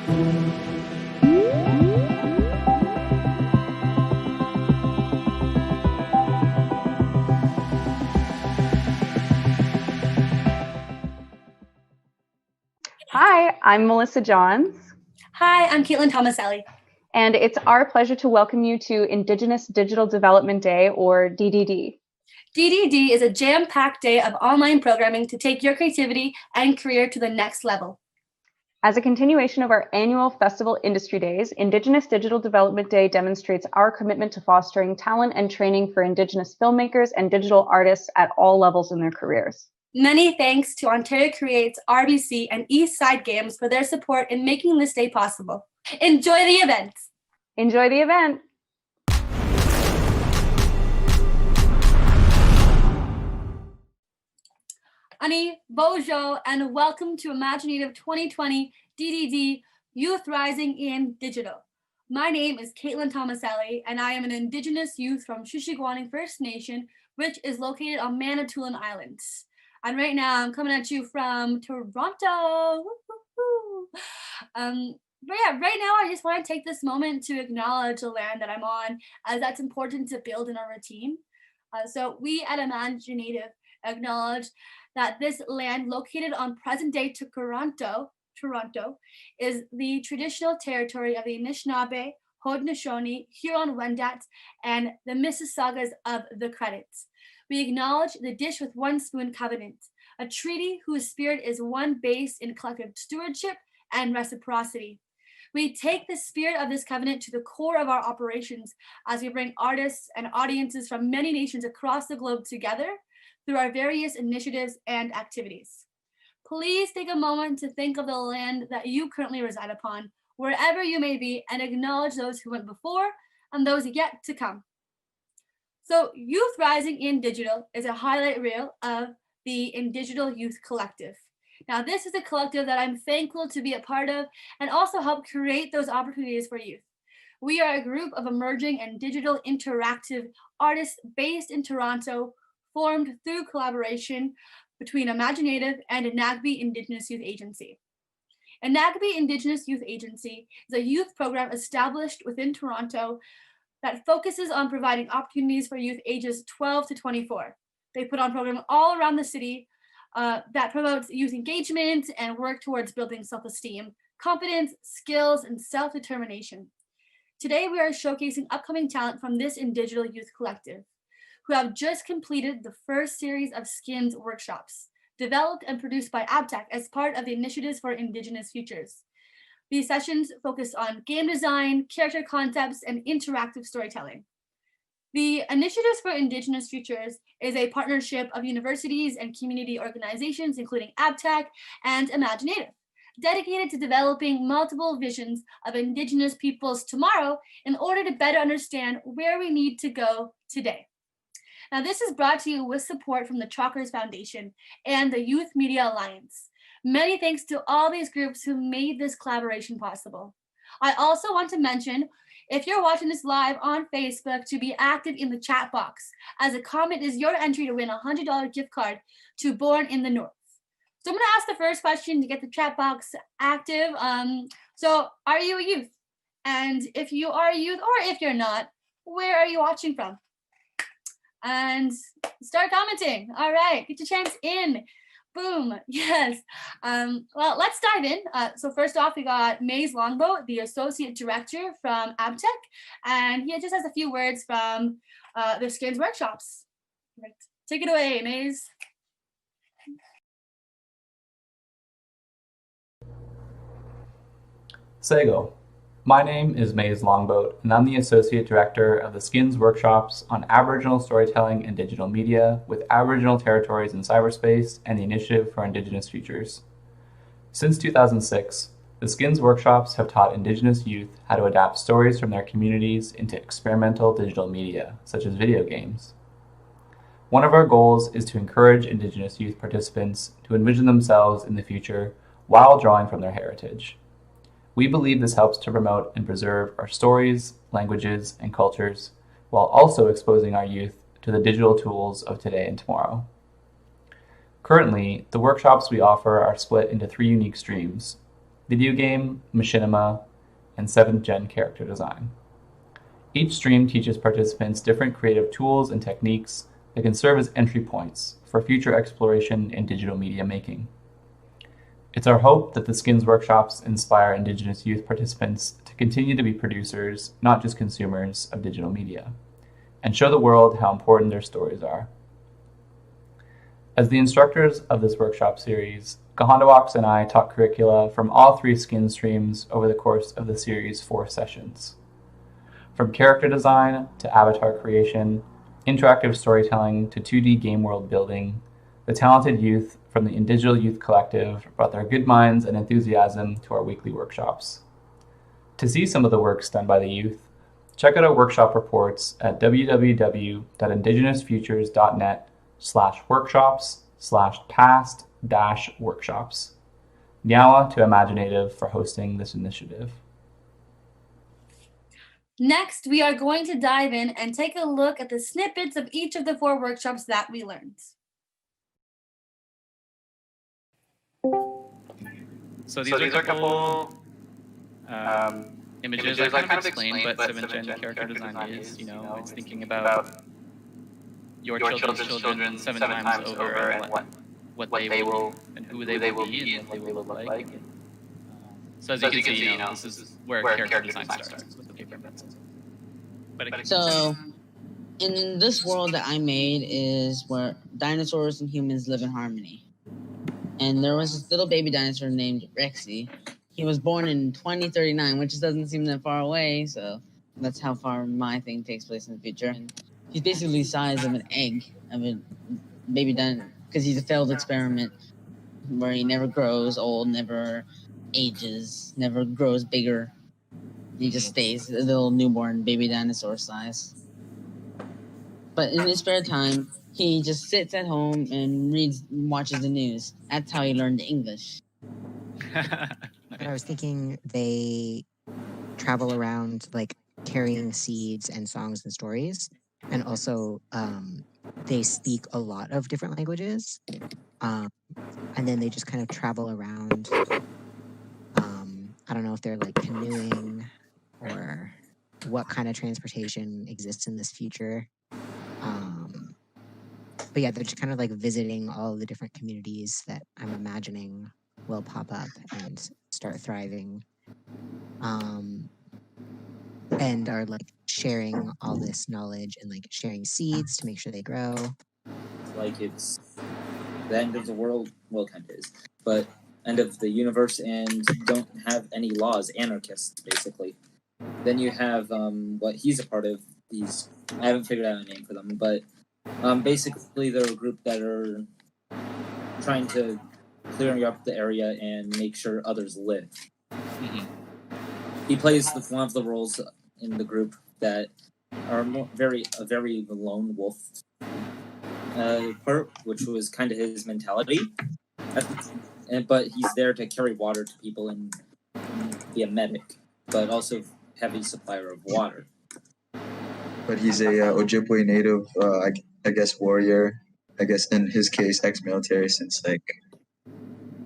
Hi, I'm Melissa Johns. Hi, I'm Kaitlynn Tomaselli. And it's our pleasure to welcome you to Indigenous Digital Development Day, or DDD. DDD is a jam-packed day of online programming to take your creativity and career to the next level. As a continuation of our annual Festival Industry Days, Indigenous Digital Development Day demonstrates our commitment to fostering talent and training for Indigenous filmmakers and digital artists at all levels in their careers. Many thanks to Ontario Creates, RBC, and East Side Games for their support in making this day possible. Enjoy the event! Enjoy the event! Ani, Bojo, and welcome to imagineNATIVE 2020 DDD Youth Rising in Digital. My name is Kaitlynn Tomaselli, and I am an Indigenous youth from Shushigoaning First Nation, which is located on Manitoulin Islands. And right now, I'm coming at you from Toronto. But yeah, right now, I just want to take this moment to acknowledge the land that I'm on, as that's important to build in our routine. So we at imagineNATIVE acknowledge that this land located on present-day Toronto, is the traditional territory of the Anishinaabe, Haudenosaunee, Huron-Wendat, and the Mississaugas of the Credits. We acknowledge the Dish with One Spoon Covenant, a treaty whose spirit is one based in collective stewardship and reciprocity. We take the spirit of this covenant to the core of our operations as we bring artists and audiences from many nations across the globe together through our various initiatives and activities. Please take a moment to think of the land that you currently reside upon, wherever you may be, and acknowledge those who went before and those yet to come. So Youth Rising in Digital is a highlight reel of the iNdigital Youth Collective. Now, this is a collective that I'm thankful to be a part of and also help create those opportunities for youth. We are a group of emerging and digital interactive artists based in Toronto, formed through collaboration between imagineNATIVE and ENAGB Indigenous Youth Agency. ENAGB Indigenous Youth Agency is a youth program established within Toronto that focuses on providing opportunities for youth ages 12 to 24. They put on programs all around the city that promotes youth engagement and work towards building self-esteem, confidence, skills, and self-determination. Today, we are showcasing upcoming talent from this iNdigital Youth Collective, who have just completed the first series of skins workshops, developed and produced by AbTeC as part of the Initiatives for Indigenous Futures. These sessions focus on game design, character concepts, and interactive storytelling. The Initiatives for Indigenous Futures is a partnership of universities and community organizations, including AbTeC and imagineNATIVE, dedicated to developing multiple visions of Indigenous peoples tomorrow in order to better understand where we need to go today. Now, this is brought to you with support from the Chawkers Foundation and the Youth Media Alliance. Many thanks to all these groups who made this collaboration possible. I also want to mention, if you're watching this live on Facebook, to be active in the chat box, as a comment is your entry to win a $100 gift card to Born in the North. So I'm going to ask the first question to get the chat box active. So are you a youth? And if you are a youth, or if you're not, where are you watching from? And start commenting. All right, get your chance in. Boom, yes. Well, let's dive in. So first off, we got Maize Longboat, the Associate Director from AbTeC, and he just has a few words from the skins workshops. Right. Take it away, Maize. Sego. My name is Maize Longboat, and I'm the Associate Director of the Skins Workshops on Aboriginal Storytelling and Digital Media with Aboriginal Territories in Cyberspace and the Initiative for Indigenous Futures. Since 2006, the Skins Workshops have taught Indigenous youth how to adapt stories from their communities into experimental digital media, such as video games. One of our goals is to encourage Indigenous youth participants to envision themselves in the future while drawing from their heritage. We believe this helps to promote and preserve our stories, languages, and cultures, while also exposing our youth to the digital tools of today and tomorrow. Currently, the workshops we offer are split into 3 unique streams. video game, machinima, and 7th gen character design. Each stream teaches participants different creative tools and techniques that can serve as entry points for future exploration in digital media making. It's our hope that the Skins workshops inspire Indigenous youth participants to continue to be producers, not just consumers, of digital media, and show the world how important their stories are. As the instructors of this workshop series, Gahandawax and I taught curricula from all 3 Skins streams over the course of the series' 4 sessions. From character design to avatar creation, interactive storytelling to 2D game world building, the talented youth from the iNdigital Youth Collective brought their good minds and enthusiasm to our weekly workshops. To see some of the works done by the youth, check out our workshop reports at www.indigenousfutures.net/workshops/past-workshops. Nyawa to imagineNATIVE for hosting this initiative. Next, we are going to dive in and take a look at the snippets of each of the 4 workshops that we learned. So these are a couple images I kind of explained what 7th gen character design is. It's thinking about your children's children 7 times over and what they will and who they will be and what they will look like. So as you can see, this is where character design starts with the paper and pencil. So in this world that I made is where dinosaurs and humans live in harmony. And there was this little baby dinosaur named Rexy. He was born in 2039, which doesn't seem that far away, so that's how far my thing takes place in the future. And he's basically the size of an egg, of a baby dinosaur, because he's a failed experiment where he never grows old, never ages, never grows bigger. He just stays a little newborn baby dinosaur size. But in his spare time, he just sits at home and watches the news. That's how he learned English. I was thinking they travel around like carrying seeds and songs and stories. And also they speak a lot of different languages. And then they just kind of travel around. I don't know if they're like canoeing or what kind of transportation exists in this future. But yeah, they're just kind of like visiting all the different communities that I'm imagining will pop up and start thriving. And are like sharing all this knowledge and like sharing seeds to make sure they grow. Like it's the end of the world, well, kind of is, but end of the universe and don't have any laws, anarchists, basically. Then you have what he's a part of. I haven't figured out a name for them, but basically they're a group that are trying to clearing up the area and make sure others live. Mm-hmm. He plays one of the roles in the group that are a very lone wolf part, which was kind of his mentality. But he's there to carry water to people and be a medic, but also heavy supplier of water. But he's a Ojibwe native, I guess warrior. I guess in his case, ex-military, since like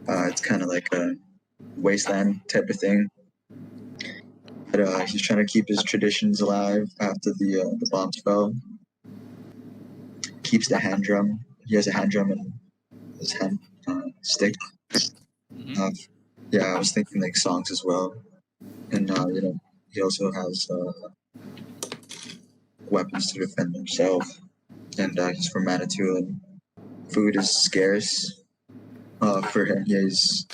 it's kind of like a wasteland type of thing. But he's trying to keep his traditions alive after the bombs fell. Keeps the hand drum. He has a hand drum and his hand stick. Yeah, I was thinking like songs as well. And he also has weapons to defend himself. And he's from Manitou, and food is scarce for him. He's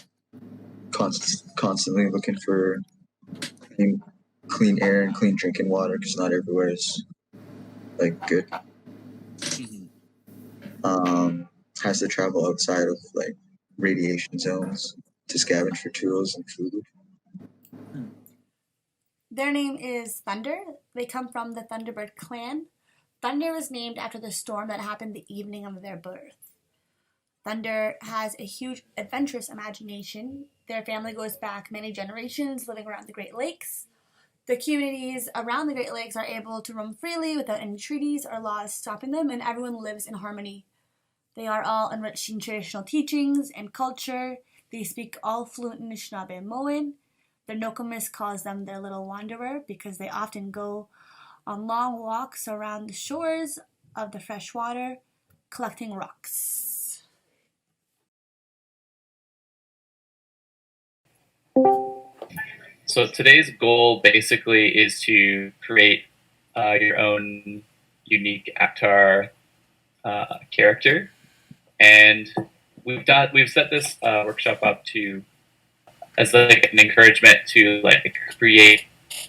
constantly looking for clean air and clean drinking water, because not everywhere is like good. Has to travel outside of like radiation zones to scavenge for tools and food. Their name is Thunder. They come from the Thunderbird clan. Thunder was named after the storm that happened the evening of their birth. Thunder has a huge adventurous imagination. Their family goes back many generations, living around the Great Lakes. The communities around the Great Lakes are able to roam freely without any treaties or laws stopping them, and everyone lives in harmony. They are all enriched in traditional teachings and culture. They speak all fluent Anishinaabe-Moan. The Nokomis calls them their little wanderer because they often go on long walks around the shores of the fresh water, collecting rocks. So today's goal basically is to create your own unique avatar character, and we've set this workshop up to as like an encouragement to like create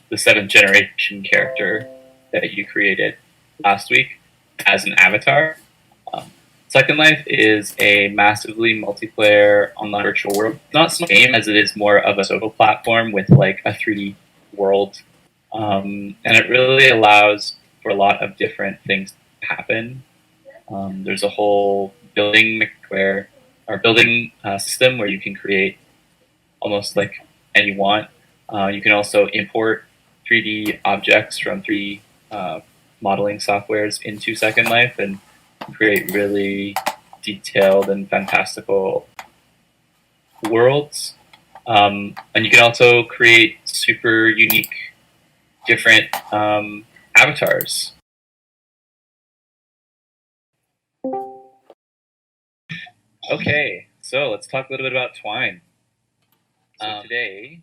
the 7th generation character that you created last week as an avatar. Second Life is a massively multiplayer online virtual world. Not so much a game as it is more of a social platform with like a 3D world. And it really allows for a lot of different things to happen. There's a whole building system where you can create almost like any you want. You can also import 3D objects from 3D modeling softwares into Second Life and create really detailed and fantastical worlds. And you can also create super unique, different avatars. Okay, so let's talk a little bit about Twine. So today,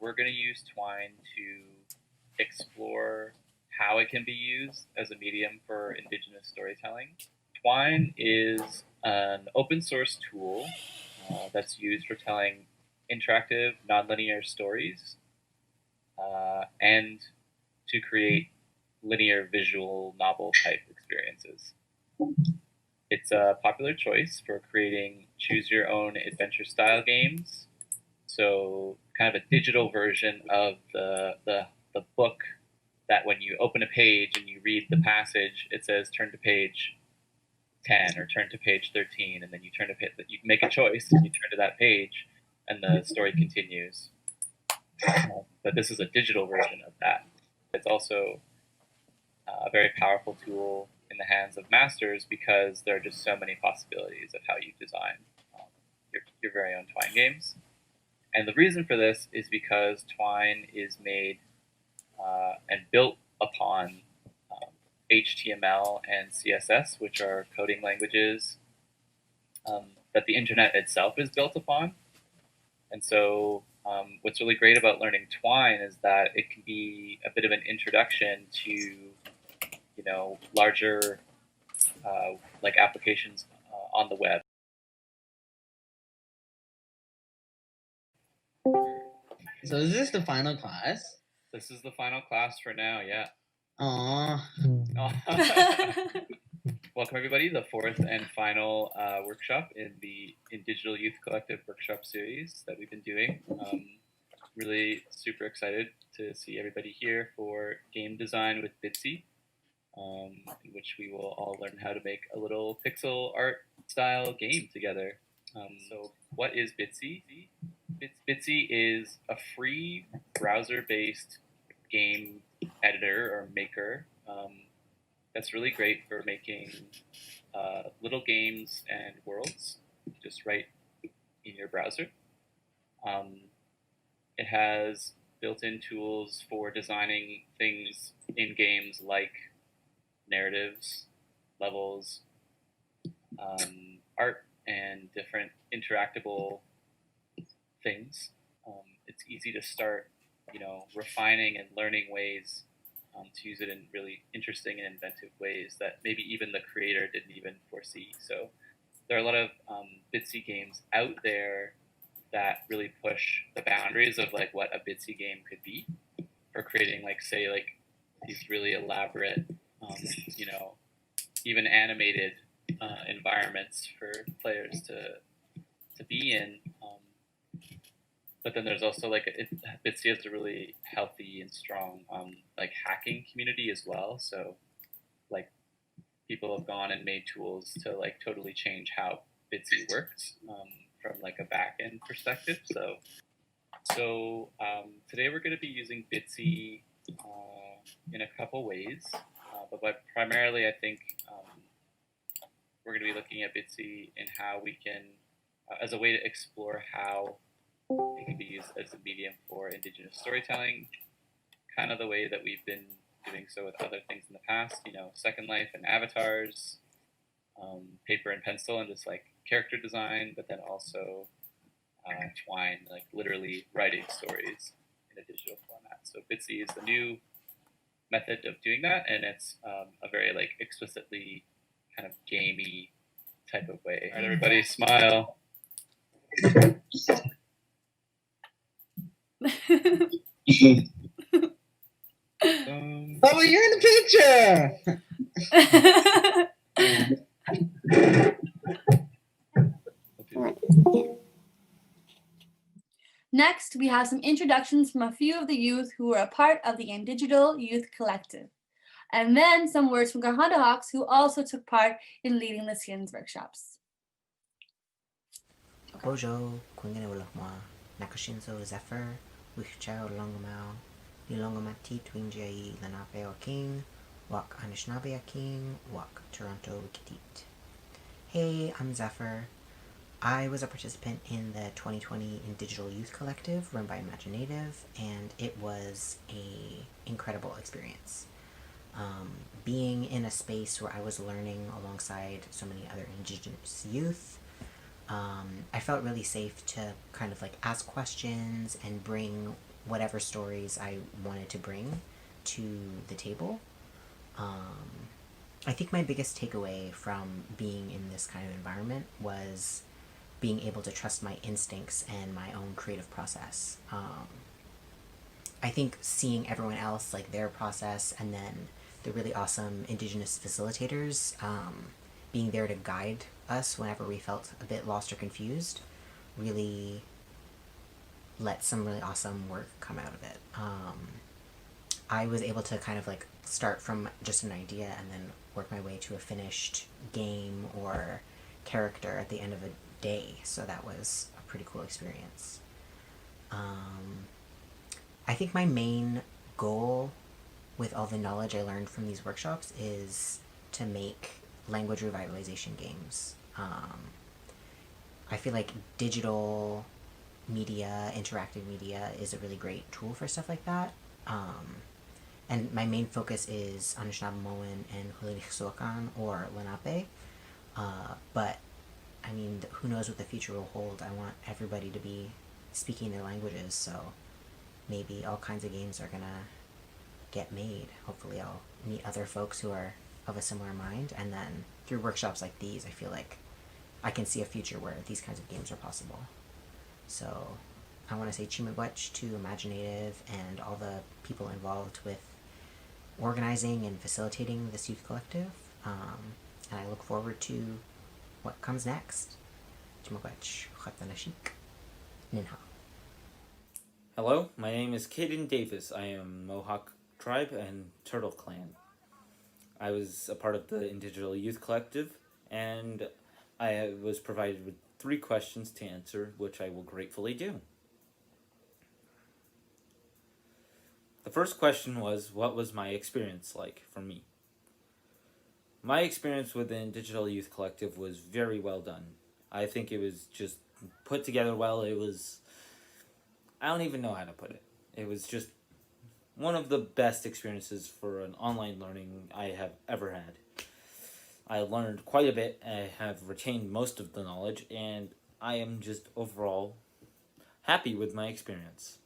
we're going to use Twine to explore how it can be used as a medium for Indigenous storytelling. Twine is an open source tool that's used for telling interactive, nonlinear stories and to create linear visual novel type experiences. It's a popular choice for creating choose your own adventure style games. So kind of a digital version of the book that when you open a page and you read the passage, it says turn to page 10 or turn to page 13, and then you you make a choice and you turn to that page and the story continues. But this is a digital version of that. It's also a very powerful tool in the hands of masters because there are just so many possibilities of how you design your very own Twine games. And the reason for this is because Twine is made and built upon HTML and CSS, which are coding languages that the internet itself is built upon. And so what's really great about learning Twine is that it can be a bit of an introduction to, larger like applications on the web. So is this the final class? This is the final class for now, yeah. Aww. Welcome everybody to the 4th and final workshop in the InDigital Youth Collective workshop series that we've been doing. Really super excited to see everybody here for game design with Bitsy, in which we will all learn how to make a little pixel art style game together. So what is Bitsy? Bitsy is a free browser-based game editor or maker that's really great for making little games and worlds just right in your browser. It has built-in tools for designing things in games like narratives, levels, art, and different interactable things. It's easy to start, refining and learning ways to use it in really interesting and inventive ways that maybe even the creator didn't even foresee. So there are a lot of Bitsy games out there that really push the boundaries of like what a Bitsy game could be for creating these really elaborate, even animated environments for players to be in. But then there's also Bitsy has a really healthy and strong hacking community as well. So people have gone and made tools to totally change how Bitsy works from a back end perspective. So today we're going to be using Bitsy in a couple ways, but primarily I think we're going to be looking at Bitsy and how we can as a way to explore how it can be used as a medium for Indigenous storytelling, kind of the way that we've been doing so with other things in the past, Second Life and avatars, paper and pencil and just like character design, but then also Twine, like literally writing stories in a digital format. So Bitsy is the new method of doing that, and it's a very like explicitly kind of gamey type of way. All right, everybody, smile. Oh, you're in the picture. Next, we have some introductions from a few of the youth who were a part of the iNdigital Youth Collective, and then some words from Garhanda Hawks, who also took part in leading the skins workshops. Bojo, Kwingene Ulakma, Nakashinzo Zephyr, Wichao Longomao, Nilongomati Twinjai Lenape King, Wak Anishinaabe King, Wak Toronto Wikitit. Hey, I'm Zephyr. I was a participant in the 2020 iNdigital Youth Collective run by imagineNATIVE, and it was an incredible experience. Being in a space where I was learning alongside so many other Indigenous youth, I felt really safe to kind of like ask questions and bring whatever stories I wanted to bring to the table. I think my biggest takeaway from being in this kind of environment was being able to trust my instincts and my own creative process. I think seeing everyone else, like their process, and then the really awesome Indigenous facilitators being there to guide us whenever we felt a bit lost or confused, really let some really awesome work come out of it. I was able to kind of like start from just an idea and then work my way to a finished game or character at the end of a day, so that was a pretty cool experience. I think my main goal with all the knowledge I learned from these workshops is to make language revitalization games. I feel like digital media, interactive media, is a really great tool for stuff like that. And my main focus is Anishinaabemowin and Huliliksuakan or Lenape. But I mean, who knows what the future will hold. I want everybody to be speaking their languages, so maybe all kinds of games are gonna get made. Hopefully I'll meet other folks who are of a similar mind, and then through workshops like these, I feel like I can see a future where these kinds of games are possible. So I want to say Chimagwech to imagineNATIVE and all the people involved with organizing and facilitating this youth collective, and I look forward to what comes next. Chimagwech, Khatanashik, Ninha. Hello, my name is Caden Davis. I am Mohawk Tribe and Turtle Clan. I was a part of the iNdigital Youth Collective, and I was provided with 3 questions to answer, which I will gratefully do. The first question was, what was my experience like for me? My experience with the iNdigital Youth Collective was very well done. I think it was just put together well. It was, I don't even know how to put it. It was just one of the best experiences for an online learning I have ever had. I learned quite a bit. I have retained most of the knowledge, and I am just overall happy with my experience.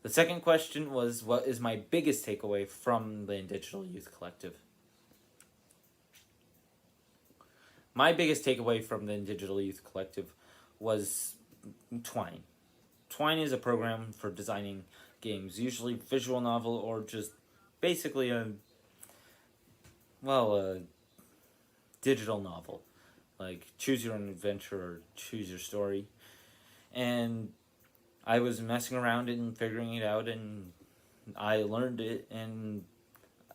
The second question was, what is my biggest takeaway from the iNdigital Youth Collective? My biggest takeaway from the iNdigital Youth Collective was Twine. Twine is a program for designing games, usually visual novel or just basically a digital novel, like choose your own adventure or choose your story. And I was messing around and figuring it out, and I learned it, and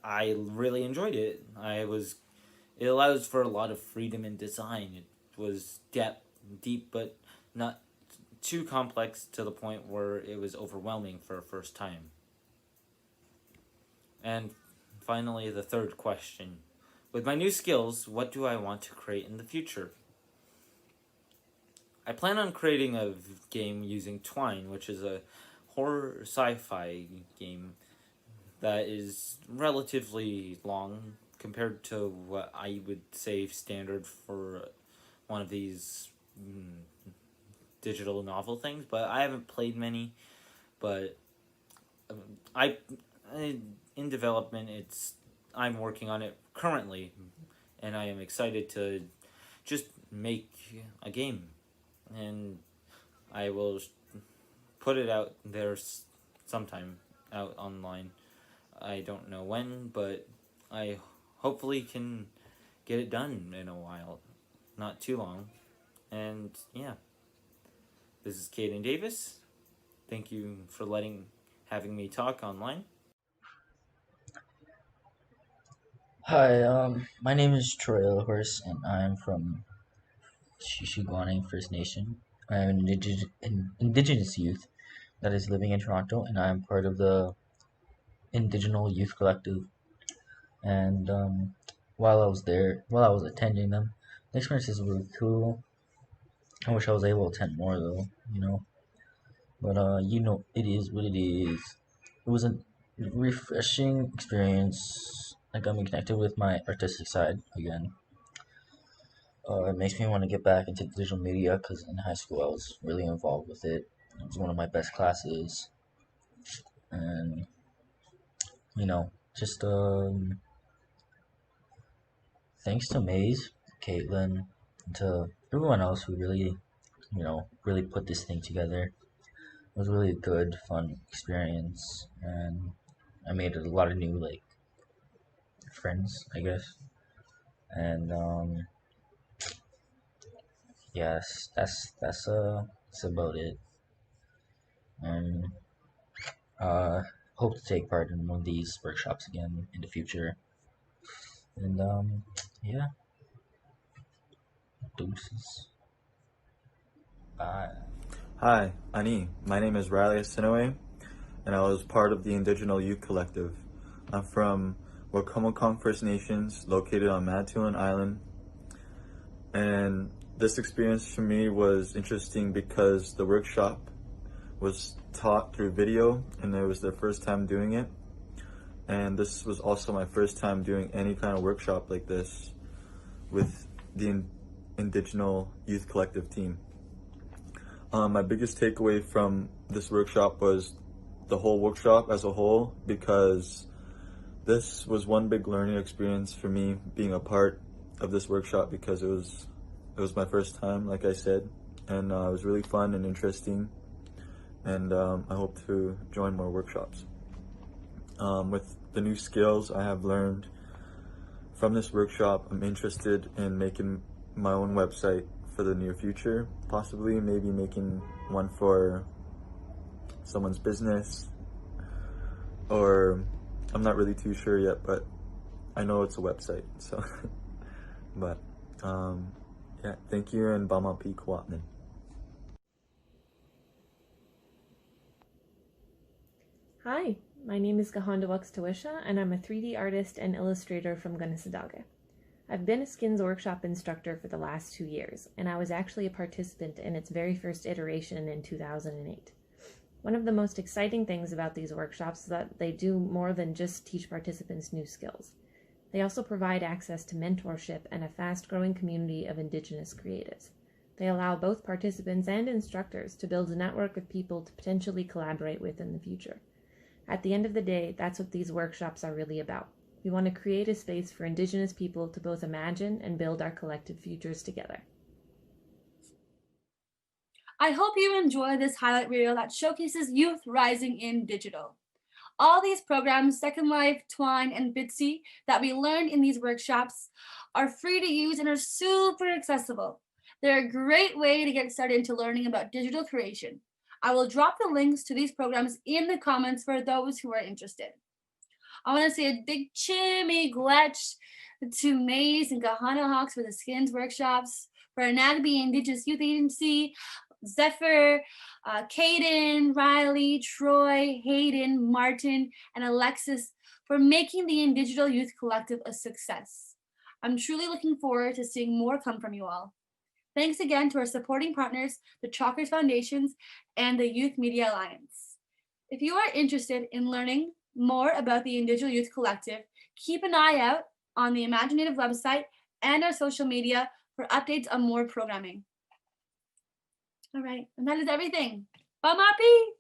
I really enjoyed it. It allows for a lot of freedom in design. It was deep, but not too complex to the point where it was overwhelming for a first time. And finally, the third question. With my new skills, what do I want to create in the future? I plan on creating a game using Twine, which is a horror sci-fi game that is relatively long compared to what I would say standard for one of these digital novel things. But I haven't played many. But I in development. I'm working on it currently, and I am excited to just make a game, and I will put it out there sometime out online. I don't know when, but I hopefully can get it done in a while, not too long. And yeah, this is Caden Davis. Thank you for having me talk online. Hi, my name is Troy Yellowhorse, and I'm from Shishiguane First Nation. I'm an Indigenous youth that is living in Toronto, and I'm part of the Indigenous Youth Collective. And while I was attending them, the experiences were cool. I wish I was able to attend more, though, you know. But it is what it is. It was a refreshing experience. That got me connected with my artistic side again. It makes me want to get back into digital media because in high school I was really involved with it. It was one of my best classes, and just thanks to Maize, Kaitlynn, and to everyone else who really put this thing together. It was really a good, fun experience, and I made a lot of new friends, I guess. And yes, that's about it. And hope to take part in one of these workshops again in the future. And yeah, deuces. Bye. Hi, Ani. My name is Riley Assinewai, and I was part of the Indigenous Youth Collective. I'm from Wakomokong First Nations, located on Manitoulin Island. And this experience for me was interesting because the workshop was taught through video, and it was their first time doing it. And this was also my first time doing any kind of workshop like this with the Indigenous Youth Collective team. My biggest takeaway from this workshop was the whole workshop as a whole, because this was one big learning experience for me being a part of this workshop, because it was my first time, like I said, and it was really fun and interesting, and I hope to join more workshops. With the new skills I have learned from this workshop, I'm interested in making my own website for the near future, possibly maybe making one for someone's business, or I'm not really too sure yet, but I know it's a website, so but yeah, thank you, and Bamapi Kwatman. Hi, my name is Gahandawaks Tawisha, and I'm a 3D artist and illustrator from Gunnesadage. I've been a Skins workshop instructor for the last 2 years, and I was actually a participant in its very first iteration in 2008. One of the most exciting things about these workshops is that they do more than just teach participants new skills. They also provide access to mentorship and a fast-growing community of Indigenous creatives. They allow both participants and instructors to build a network of people to potentially collaborate with in the future. At the end of the day, that's what these workshops are really about. We want to create a space for Indigenous people to both imagine and build our collective futures together. I hope you enjoy this highlight reel that showcases youth rising in digital. All these programs, Second Life, Twine, and Bitsy, that we learned in these workshops are free to use and are super accessible. They're a great way to get started into learning about digital creation. I will drop the links to these programs in the comments for those who are interested. I want to say a big chimmy gletch to Maize and Gahandawaks for the Skins workshops, for ENAGB Indigenous Youth Agency, Zephyr, Caden, Riley, Troy, Hayden, Martin, and Alexis for making the Indigital Youth Collective a success. I'm truly looking forward to seeing more come from you all. Thanks again to our supporting partners, the Chawkers Foundations and the Youth Media Alliance. If you are interested in learning more about the iNdigital Youth Collective, keep an eye out on the imagineNATIVE website and our social media for updates on more programming. All right, and that is everything. Bye, Mappy!